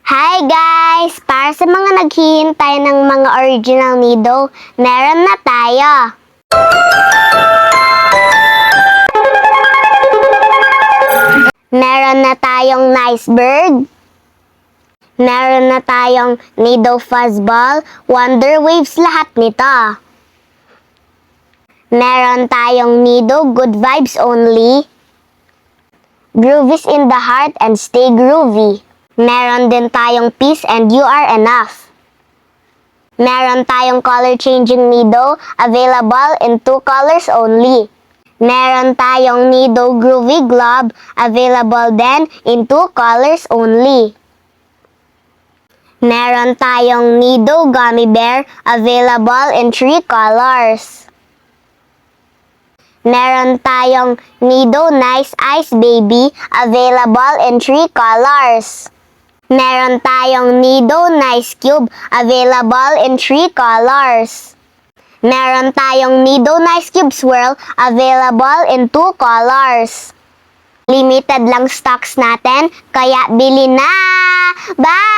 Hi guys! Para sa mga naghihintay ng mga original Nido, meron na tayo! Meron na tayong Nice Bird. Meron na tayong Nido Fuzzball, Wonder Waves lahat nito. Meron tayong Nido Good Vibes Only, Groovies in the Heart and Stay Groovy. Meron din tayong Peace and You Are Enough. Meron tayong color-changing Nido, available in 2 colors only. Meron tayong Nido Groovy Globe, available din in 2 colors only. Meron tayong Nido Gummy Bear, available in 3 colors. Meron tayong Nido Nice Ice Baby, available in 3 colors. Meron tayong Nido Nice Cube, available in 3 colors. Meron tayong Nido Nice Cube Swirl, available in 2 colors. Limited lang stocks natin, kaya bili na! Bye!